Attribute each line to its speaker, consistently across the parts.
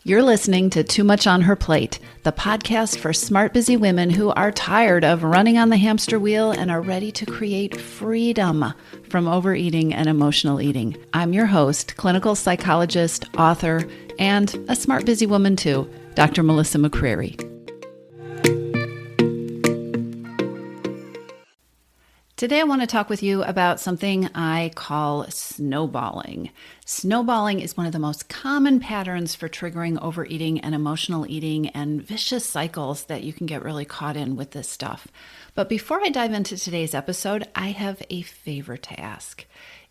Speaker 1: You're listening to Too Much on Her Plate, the podcast for smart, busy women who are tired of running on the hamster wheel and are ready to create freedom from overeating and emotional eating. I'm your host, clinical psychologist, author, and a smart, busy woman too, Dr. Melissa McCreary. Today I want to talk with you about something I call snowballing. Snowballing is one of the most common patterns for triggering overeating and emotional eating and vicious cycles that you can get really caught in with this stuff. But before I dive into today's episode, I have a favor to ask.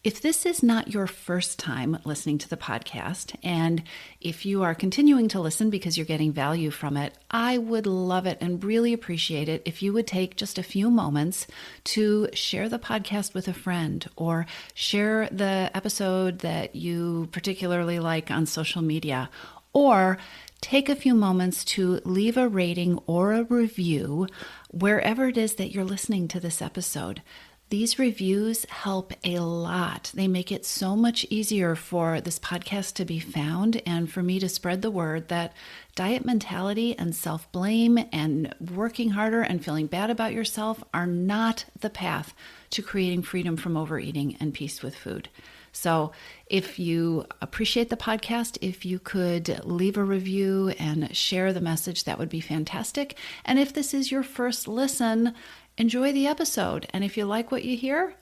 Speaker 1: If this is not your first time listening to the podcast, and if you are continuing to listen because you're getting value from it, I would love it and really appreciate it if you would take just a few moments to share the podcast with a friend or share the episode that you particularly like on social media, or take a few moments to leave a rating or a review wherever it is that you're listening to this episode. These reviews help a lot. They make it so much easier for this podcast to be found and for me to spread the word that diet mentality and self-blame and working harder and feeling bad about yourself are not the path to creating freedom from overeating and peace with food. So if you appreciate the podcast, if you could leave a review and share the message, that would be fantastic. And if this is your first listen, enjoy the episode. And if you like what you hear,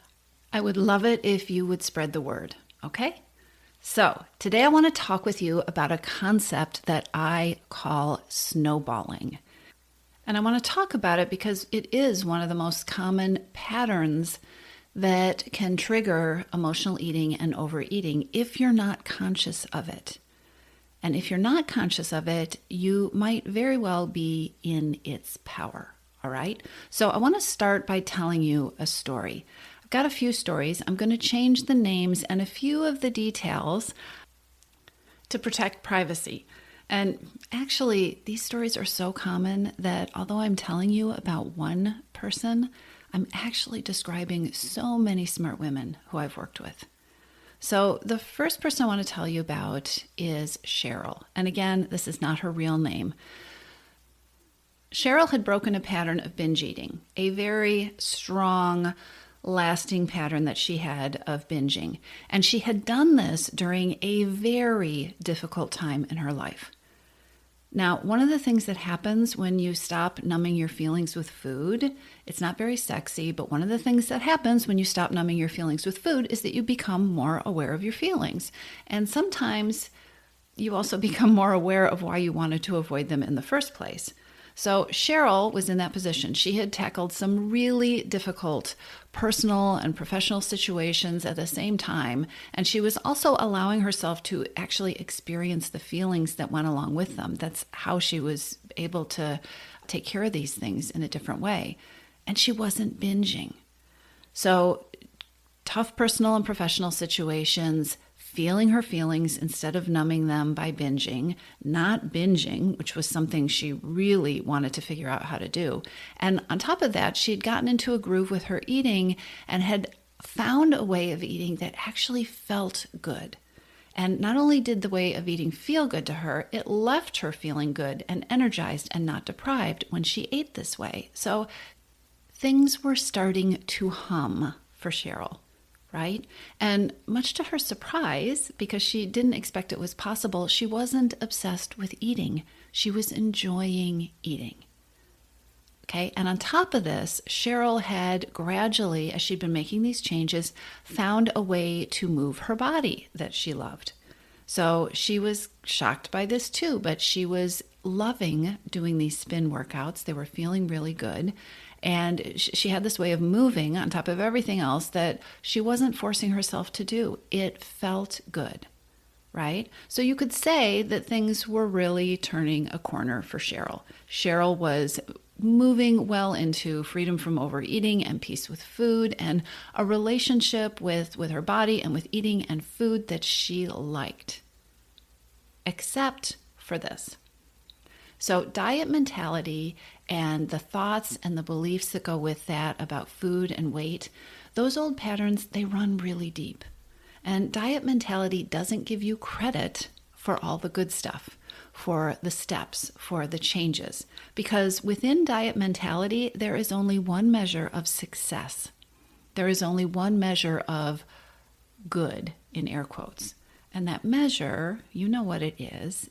Speaker 1: I would love it if you would spread the word. Okay? So today I want to talk with you about a concept that I call snowballing. And I want to talk about it because it is one of the most common patterns that can trigger emotional eating and overeating if you're not conscious of it. And if you're not conscious of it, you might very well be in its power. All right. So I want to start by telling you a story. I've got a few stories. I'm going to change the names and a few of the details to protect privacy. And actually, these stories are so common that although I'm telling you about one person, I'm actually describing so many smart women who I've worked with. So the first person I want to tell you about is Cheryl. And again, this is not her real name. Cheryl had broken a pattern of binge eating, a very strong, lasting pattern that she had of binging. And she had done this during a very difficult time in her life. Now, one of the things that happens when you stop numbing your feelings with food, it's not very sexy, but one of the things that happens when you stop numbing your feelings with food is that you become more aware of your feelings. And sometimes you also become more aware of why you wanted to avoid them in the first place. So Cheryl was in that position. She had tackled some really difficult personal and professional situations at the same time, and she was also allowing herself to actually experience the feelings that went along with them. That's how she was able to take care of these things in a different way. And she wasn't binging. So tough personal and professional situations, feeling her feelings instead of numbing them by binging, not binging, which was something she really wanted to figure out how to do. And on top of that, she had gotten into a groove with her eating and had found a way of eating that actually felt good. And not only did the way of eating feel good to her, it left her feeling good and energized and not deprived when she ate this way. So things were starting to hum for Cheryl. Right? And much to her surprise, because she didn't expect it was possible, she wasn't obsessed with eating. She was enjoying eating. Okay? And on top of this, Cheryl had gradually, as she'd been making these changes, found a way to move her body that she loved. So she was shocked by this too, but she was loving doing these spin workouts. They were feeling really good. And she had this way of moving on top of everything else that she wasn't forcing herself to do. It felt good, right? So you could say that things were really turning a corner for Cheryl. Cheryl was moving well into freedom from overeating and peace with food and a relationship with her body and with eating and food that she liked. Except for this. So diet mentality and the thoughts and the beliefs that go with that about food and weight, those old patterns, they run really deep. And diet mentality doesn't give you credit for all the good stuff, for the steps, for the changes. Because within diet mentality, there is only one measure of success. There is only one measure of good, in air quotes. And that measure, you know what it is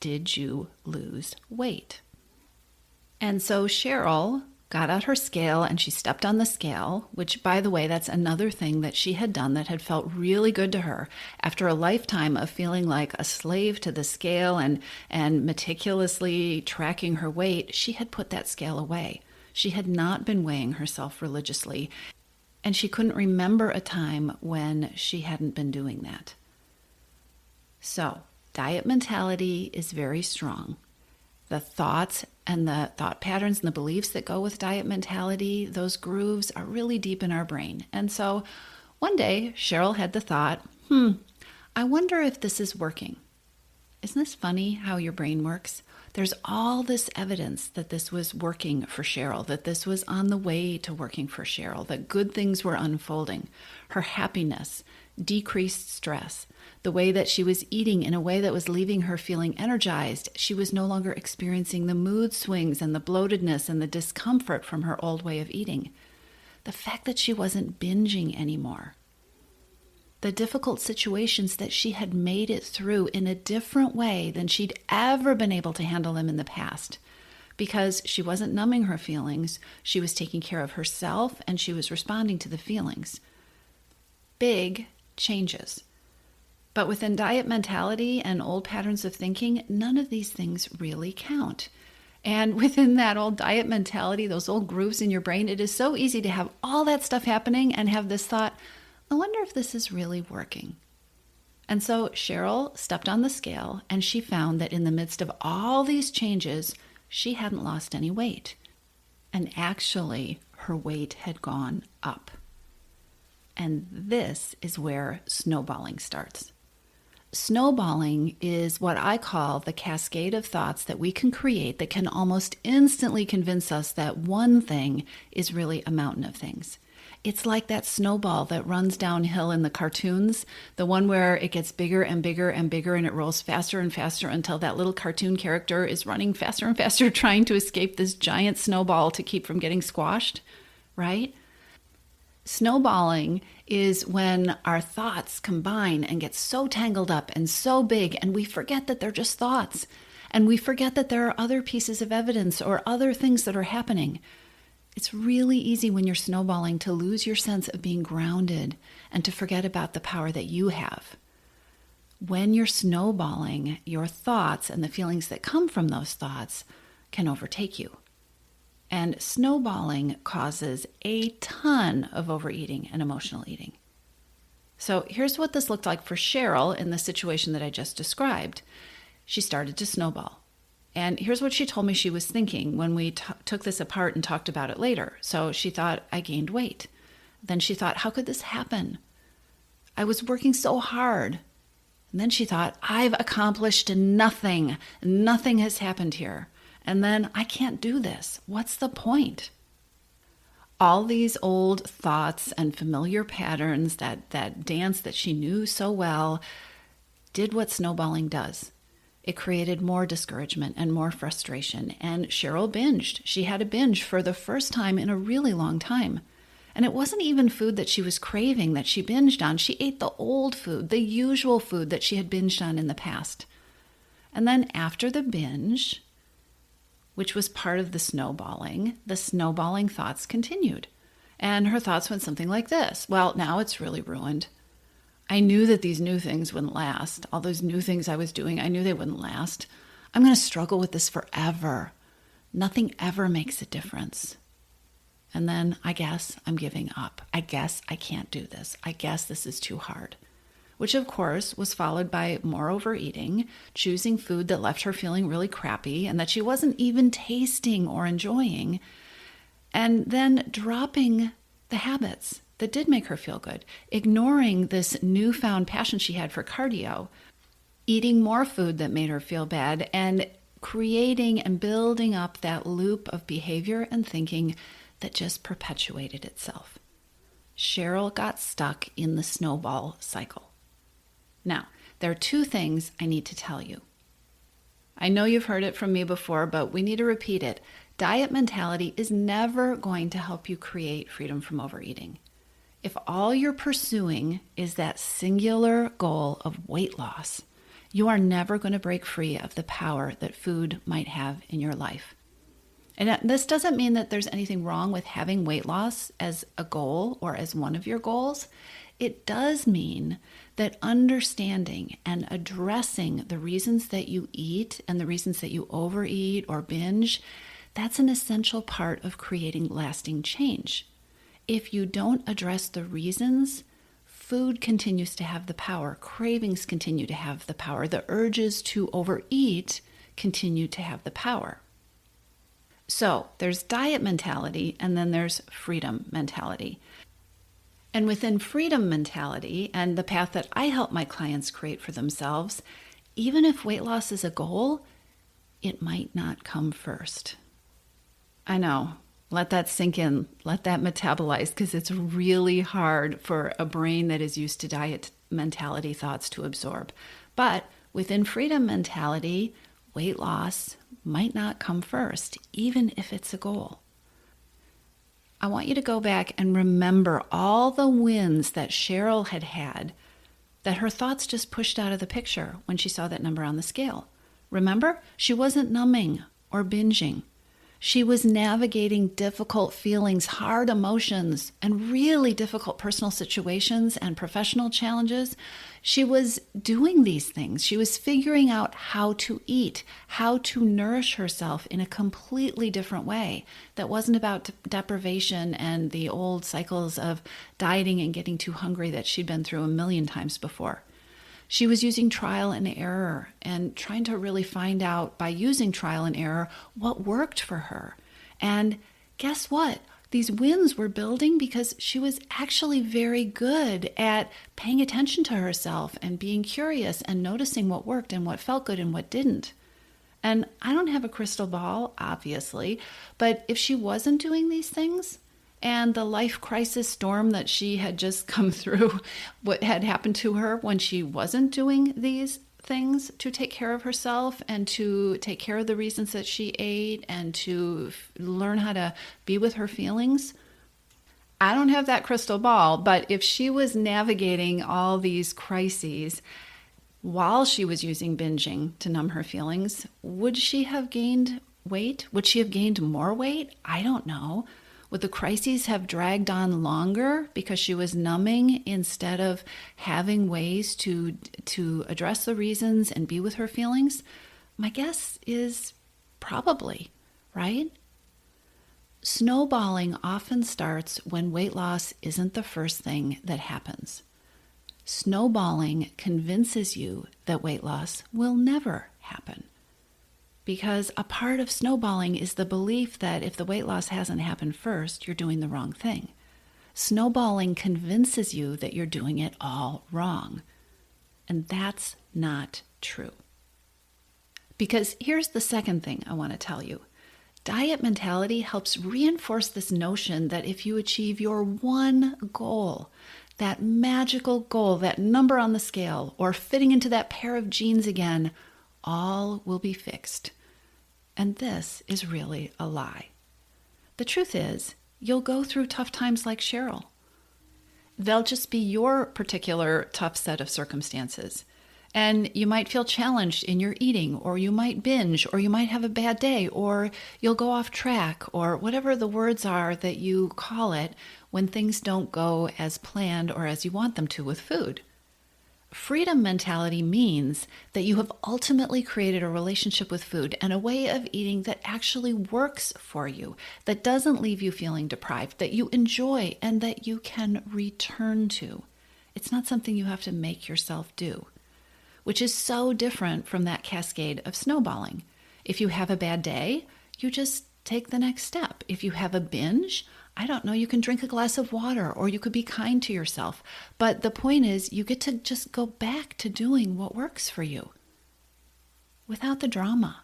Speaker 1: did you lose weight? And so Cheryl got out her scale and she stepped on the scale, which, by the way, that's another thing that she had done that had felt really good to her. After a lifetime of feeling like a slave to the scale and meticulously tracking her weight, she had put that scale away. She had not been weighing herself religiously, and she couldn't remember a time when she hadn't been doing that. So, diet mentality is very strong. The thoughts and the thought patterns and the beliefs that go with diet mentality, those grooves are really deep in our brain. And so one day, Cheryl had the thought, I wonder if this is working. Isn't this funny how your brain works? There's all this evidence that this was working for Cheryl, that this was on the way to working for Cheryl, that good things were unfolding. Her happiness, decreased stress, the way that she was eating in a way that was leaving her feeling energized. She was no longer experiencing the mood swings and the bloatedness and the discomfort from her old way of eating. The fact that she wasn't binging anymore. The difficult situations that she had made it through in a different way than she'd ever been able to handle them in the past. Because she wasn't numbing her feelings, she was taking care of herself and she was responding to the feelings. Big changes. But within diet mentality and old patterns of thinking, none of these things really count. And within that old diet mentality, those old grooves in your brain, it is so easy to have all that stuff happening and have this thought, I wonder if this is really working. And so Cheryl stepped on the scale and she found that in the midst of all these changes, she hadn't lost any weight. And actually, her weight had gone up. And this is where snowballing starts. Snowballing is what I call the cascade of thoughts that we can create that can almost instantly convince us that one thing is really a mountain of things. It's like that snowball that runs downhill in the cartoons, the one where it gets bigger and bigger and bigger and it rolls faster and faster until that little cartoon character is running faster and faster trying to escape this giant snowball to keep from getting squashed, right? Snowballing is when our thoughts combine and get so tangled up and so big, and we forget that they're just thoughts. And we forget that there are other pieces of evidence or other things that are happening. It's really easy when you're snowballing to lose your sense of being grounded and to forget about the power that you have. When you're snowballing, your thoughts and the feelings that come from those thoughts can overtake you. And snowballing causes a ton of overeating and emotional eating. So here's what this looked like for Cheryl in the situation that I just described. She started to snowball. And here's what she told me she was thinking when we took this apart and talked about it later. So she thought, I gained weight. Then she thought, how could this happen? I was working so hard. And then she thought, I've accomplished nothing. Nothing has happened here. And then I can't do this. What's the point? All these old thoughts and familiar patterns, that dance that she knew so well, did what snowballing does. It created more discouragement and more frustration. And Cheryl binged. She had a binge for the first time in a really long time. And it wasn't even food that she was craving that she binged on. She ate the old food, the usual food that she had binged on in the past. And then after the binge, which was part of the snowballing thoughts continued. And her thoughts went something like this. Well, now it's really ruined. I knew that these new things wouldn't last. All those new things I was doing, I knew they wouldn't last. I'm going to struggle with this forever. Nothing ever makes a difference. And then I guess I'm giving up. I guess I can't do this. I guess this is too hard. Which of course was followed by more overeating, choosing food that left her feeling really crappy and that she wasn't even tasting or enjoying, and then dropping the habits that did make her feel good, ignoring this newfound passion she had for cardio, eating more food that made her feel bad, and creating and building up that loop of behavior and thinking that just perpetuated itself. Cheryl got stuck in the snowball cycle. Now, there are two things I need to tell you. I know you've heard it from me before, but we need to repeat it. Diet mentality is never going to help you create freedom from overeating. If all you're pursuing is that singular goal of weight loss, you are never going to break free of the power that food might have in your life. And this doesn't mean that there's anything wrong with having weight loss as a goal or as one of your goals. It does mean that understanding and addressing the reasons that you eat and the reasons that you overeat or binge, that's an essential part of creating lasting change. If you don't address the reasons, food continues to have the power. Cravings continue to have the power. The urges to overeat continue to have the power. So there's diet mentality, and then there's freedom mentality. And within freedom mentality and the path that I help my clients create for themselves, even if weight loss is a goal, it might not come first. I know. Let that sink in. Let that metabolize, because it's really hard for a brain that is used to diet mentality thoughts to absorb. But within freedom mentality, weight loss might not come first, even if it's a goal. I want you to go back and remember all the wins that Cheryl had had that her thoughts just pushed out of the picture when she saw that number on the scale. Remember, she wasn't numbing or binging. She was navigating difficult feelings, hard emotions, and really difficult personal situations and professional challenges. She was doing these things. She was figuring out how to eat, how to nourish herself in a completely different way that wasn't about deprivation and the old cycles of dieting and getting too hungry that she'd been through a million times before. She was using trial and error and trying to really find out by using trial and error what worked for her. And guess what? These wins were building because she was actually very good at paying attention to herself and being curious and noticing what worked and what felt good and what didn't. And I don't have a crystal ball, obviously, but if she wasn't doing these things, and the life crisis storm that she had just come through, what had happened to her when she wasn't doing these things to take care of herself and to take care of the reasons that she ate and to learn how to be with her feelings. I don't have that crystal ball, but if she was navigating all these crises while she was using binging to numb her feelings, would she have gained weight? Would she have gained more weight? I don't know. Would the crises have dragged on longer because she was numbing instead of having ways to address the reasons and be with her feelings? My guess is probably, right? Snowballing often starts when weight loss isn't the first thing that happens. Snowballing convinces you that weight loss will never happen. Because a part of snowballing is the belief that if the weight loss hasn't happened first, you're doing the wrong thing. Snowballing convinces you that you're doing it all wrong. And that's not true. Because here's the second thing I want to tell you. Diet mentality helps reinforce this notion that if you achieve your one goal, that magical goal, that number on the scale, or fitting into that pair of jeans again, all will be fixed. And this is really a lie. The truth is, you'll go through tough times like Cheryl. They'll just be your particular tough set of circumstances. And you might feel challenged in your eating, or you might binge, or you might have a bad day, or you'll go off track, or whatever the words are that you call it when things don't go as planned or as you want them to with food. Freedom mentality means that you have ultimately created a relationship with food and a way of eating that actually works for you, that doesn't leave you feeling deprived, that you enjoy and that you can return to. It's not something you have to make yourself do, which is so different from that cascade of snowballing. If you have a bad day, you just take the next step. If you have a binge, I don't know, you can drink a glass of water or you could be kind to yourself. But the point is, you get to just go back to doing what works for you without the drama,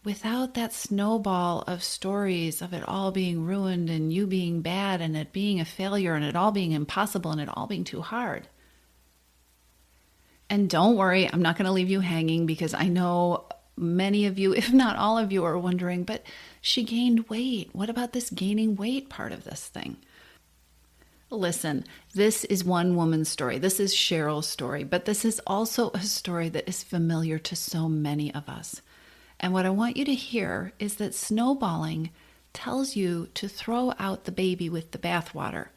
Speaker 1: without that snowball of stories of it all being ruined and you being bad and it being a failure and it all being impossible and it all being too hard. And don't worry, I'm not going to leave you hanging because I know many of you, if not all of you, are wondering, but she gained weight. What about this gaining weight part of this thing? Listen, this is one woman's story. This is Cheryl's story, but this is also a story that is familiar to so many of us. And what I want you to hear is that snowballing tells you to throw out the baby with the bathwater.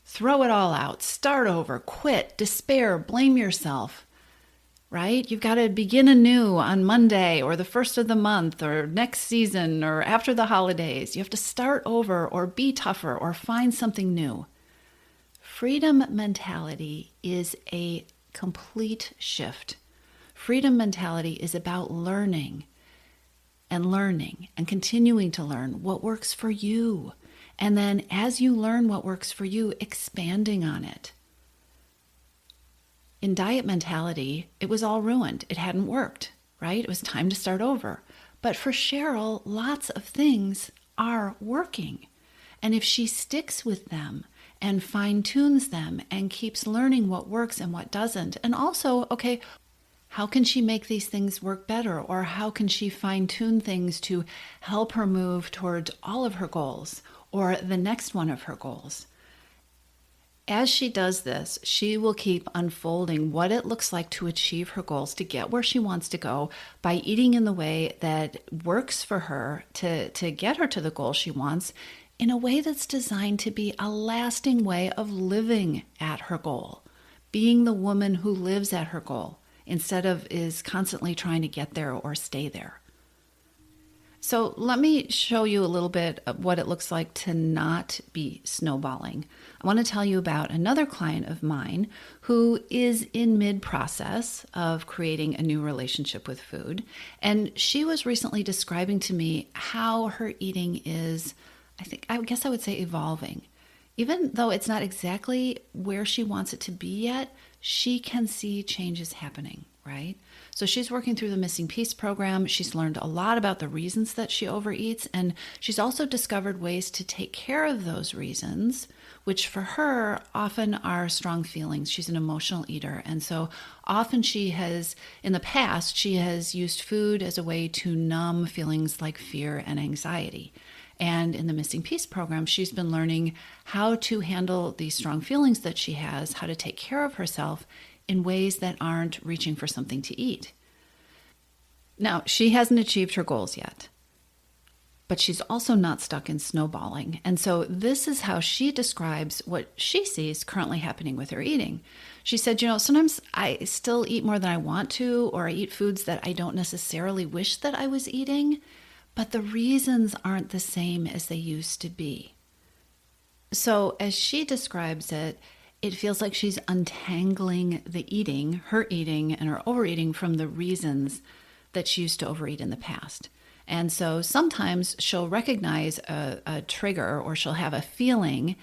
Speaker 1: Throw it all out, start over, quit, despair, blame yourself, right? You've got to begin anew on Monday or the first of the month or next season or after the holidays. You have to start over or be tougher or find something new. Freedom mentality is a complete shift. Freedom mentality is about learning and continuing to learn what works for you. And then as you learn what works for you, expanding on it. In diet mentality, it was all ruined. It hadn't worked, right? It was time to start over. But for Cheryl, lots of things are working. And if she sticks with them and fine-tunes them and keeps learning what works and what doesn't, and also, okay, how can she make these things work better? Or how can she fine-tune things to help her move towards all of her goals or the next one of her goals? As she does this, she will keep unfolding what it looks like to achieve her goals, to get where she wants to go by eating in the way that works for her to get her to the goal she wants, in a way that's designed to be a lasting way of living at her goal, being the woman who lives at her goal instead of is constantly trying to get there or stay there. So let me show you a little bit of what it looks like to not be snowballing. I want to tell you about another client of mine who is in mid-process of creating a new relationship with food. And she was recently describing to me how her eating is, I guess I would say, evolving. Even though it's not exactly where she wants it to be yet, she can see changes happening, right? So she's working through the Missing Piece program. She's learned a lot about the reasons that she overeats, and she's also discovered ways to take care of those reasons, which for her often are strong feelings. She's an emotional eater, and so often in the past, she has used food as a way to numb feelings like fear and anxiety. And in the Missing Piece program, she's been learning how to handle these strong feelings that she has, how to take care of herself in ways that aren't reaching for something to eat. Now, she hasn't achieved her goals yet, but she's also not stuck in snowballing. And so this is how she describes what she sees currently happening with her eating. She said, sometimes I still eat more than I want to, or I eat foods that I don't necessarily wish that I was eating, but the reasons aren't the same as they used to be. So as she describes it, it feels like she's untangling her eating and her overeating from the reasons that she used to overeat in the past. And so sometimes she'll recognize a trigger, or she'll have a feeling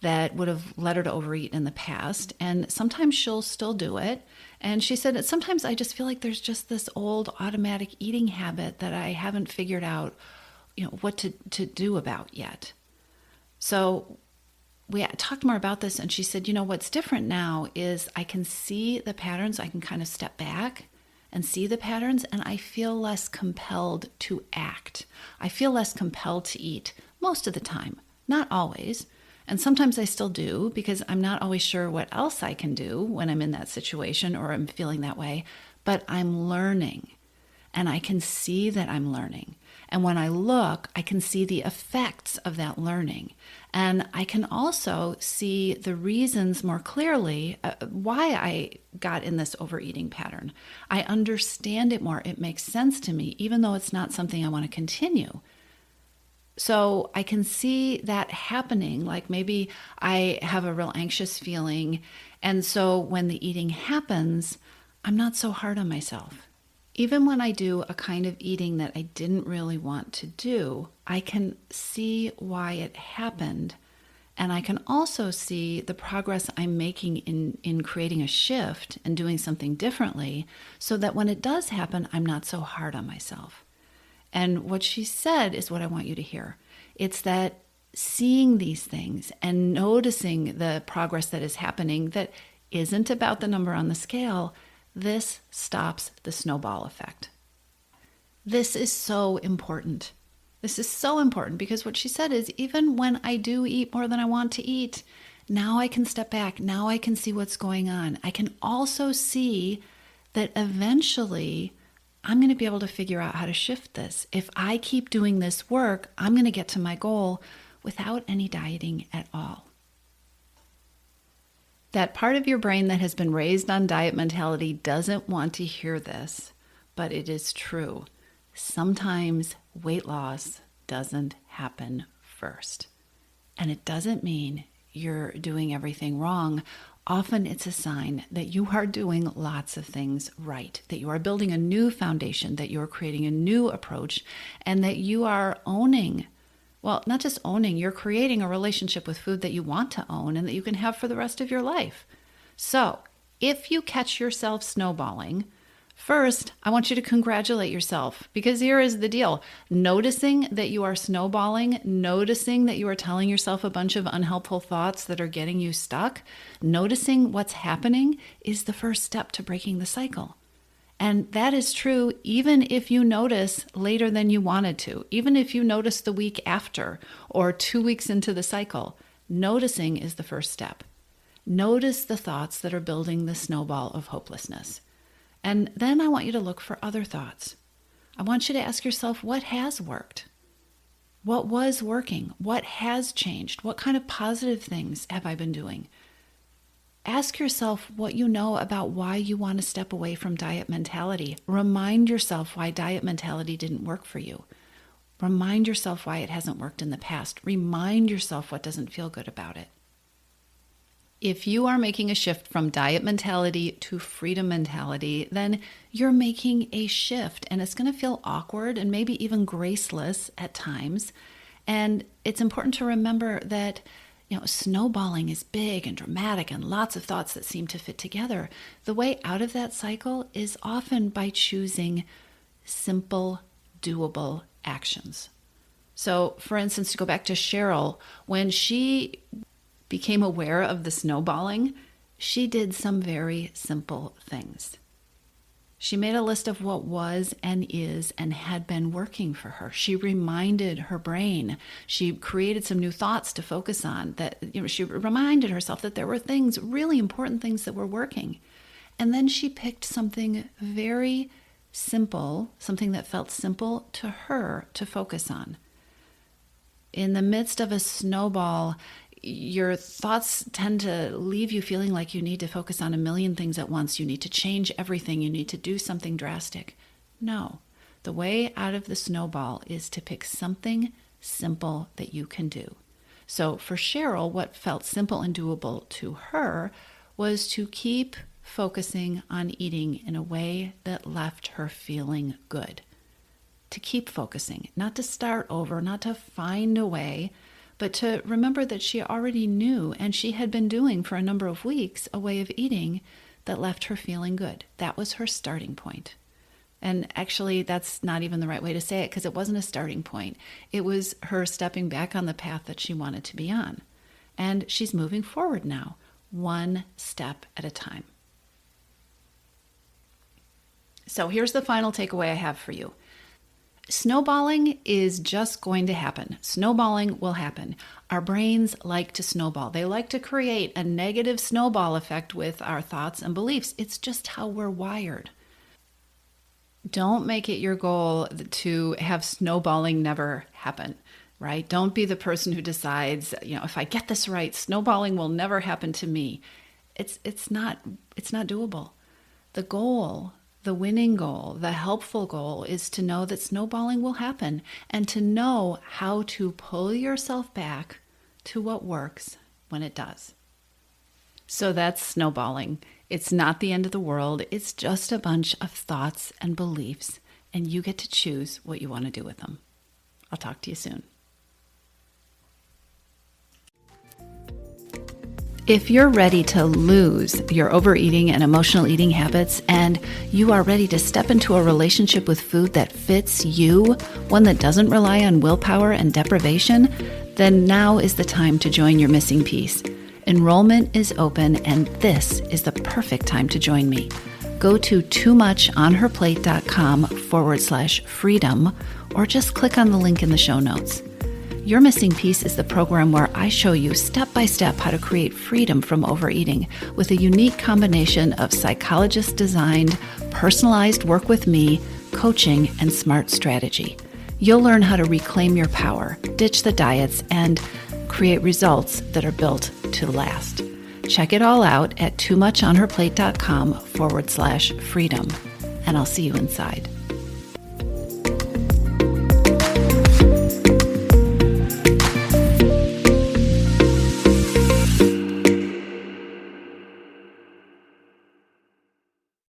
Speaker 1: that would have led her to overeat in the past. And sometimes she'll still do it. And she said that sometimes I just feel like there's just this old automatic eating habit that I haven't figured out, what to do about yet. So we talked more about this, and she said, what's different now is I can see the patterns. I can kind of step back and see the patterns, and I feel less compelled to act. I feel less compelled to eat most of the time, not always. And sometimes I still do, because I'm not always sure what else I can do when I'm in that situation or I'm feeling that way, but I'm learning, and I can see that I'm learning. And when I look, I can see the effects of that learning. And I can also see the reasons more clearly why I got in this overeating pattern. I understand it more. It makes sense to me, even though it's not something I want to continue. So I can see that happening, like maybe I have a real anxious feeling. And so when the eating happens, I'm not so hard on myself. Even when I do a kind of eating that I didn't really want to do, I can see why it happened. And I can also see the progress I'm making in creating a shift and doing something differently, so that when it does happen, I'm not so hard on myself. And what she said is what I want you to hear. It's that seeing these things and noticing the progress that is happening that isn't about the number on the scale, This stops the snowball effect. This is so important. This is so important because what she said is, even when I do eat more than I want to eat, now I can step back. Now I can see what's going on. I can also see that eventually I'm going to be able to figure out how to shift this. If I keep doing this work, I'm going to get to my goal without any dieting at all. That part of your brain that has been raised on diet mentality doesn't want to hear this, but it is true. Sometimes weight loss doesn't happen first. And it doesn't mean you're doing everything wrong. Often it's a sign that you are doing lots of things right, that you are building a new foundation, that you are creating a new approach, and that you are owning, well, not just owning, you're creating a relationship with food that you want to own and that you can have for the rest of your life. So if you catch yourself snowballing, first, I want you to congratulate yourself, because here is the deal. Noticing that you are snowballing, noticing that you are telling yourself a bunch of unhelpful thoughts that are getting you stuck, noticing what's happening is the first step to breaking the cycle. And that is true even if you notice later than you wanted to, even if you notice the week after or 2 weeks into the cycle. Noticing is the first step. Notice the thoughts that are building the snowball of hopelessness. And then I want you to look for other thoughts. I want you to ask yourself, what has worked? What was working? What has changed? What kind of positive things have I been doing? Ask yourself what you know about why you want to step away from diet mentality. Remind yourself why diet mentality didn't work for you. Remind yourself why it hasn't worked in the past. Remind yourself what doesn't feel good about it. If you are making a shift from diet mentality to freedom mentality, then you're making a shift, and it's going to feel awkward and maybe even graceless at times. And it's important to remember that snowballing is big and dramatic and lots of thoughts that seem to fit together. The way out of that cycle is often by choosing simple, doable actions. So, for instance, to go back to Cheryl, when she became aware of the snowballing, she did some very simple things. She made a list of what was and is and had been working for her. She reminded her brain. She created some new thoughts to focus on. She reminded herself that there were things, really important things that were working. And then she picked something very simple, something that felt simple to her to focus on. In the midst of a snowball, your thoughts tend to leave you feeling like you need to focus on a million things at once. You need to change everything. You need to do something drastic. No, the way out of the snowball is to pick something simple that you can do. So for Cheryl, what felt simple and doable to her was to keep focusing on eating in a way that left her feeling good. To keep focusing, not to start over, not to find a way, but to remember that she already knew, and she had been doing for a number of weeks, a way of eating that left her feeling good. That was her starting point. And actually, that's not even the right way to say it, because it wasn't a starting point. It was her stepping back on the path that she wanted to be on. And she's moving forward now, one step at a time. So here's the final takeaway I have for you. Snowballing is just going to happen. Snowballing will happen. Our brains like to snowball. They like to create a negative snowball effect with our thoughts and beliefs. It's just how we're wired. Don't make it your goal to have snowballing never happen, right? Don't be the person who decides, if I get this right, snowballing will never happen to me. It's not doable. The goal, the winning goal, the helpful goal is to know that snowballing will happen and to know how to pull yourself back to what works when it does. So that's snowballing. It's not the end of the world. It's just a bunch of thoughts and beliefs, and you get to choose what you want to do with them. I'll talk to you soon. If you're ready to lose your overeating and emotional eating habits, and you are ready to step into a relationship with food that fits you, one that doesn't rely on willpower and deprivation, then now is the time to join your missing piece. Enrollment is open, and this is the perfect time to join me. Go to toomuchonherplate.com/freedom or just click on the link in the show notes. Your Missing Piece is the program where I show you step-by-step how to create freedom from overeating with a unique combination of psychologist-designed, personalized work with me, coaching, and smart strategy. You'll learn how to reclaim your power, ditch the diets, and create results that are built to last. Check it all out at toomuchonherplate.com/freedom, and I'll see you inside.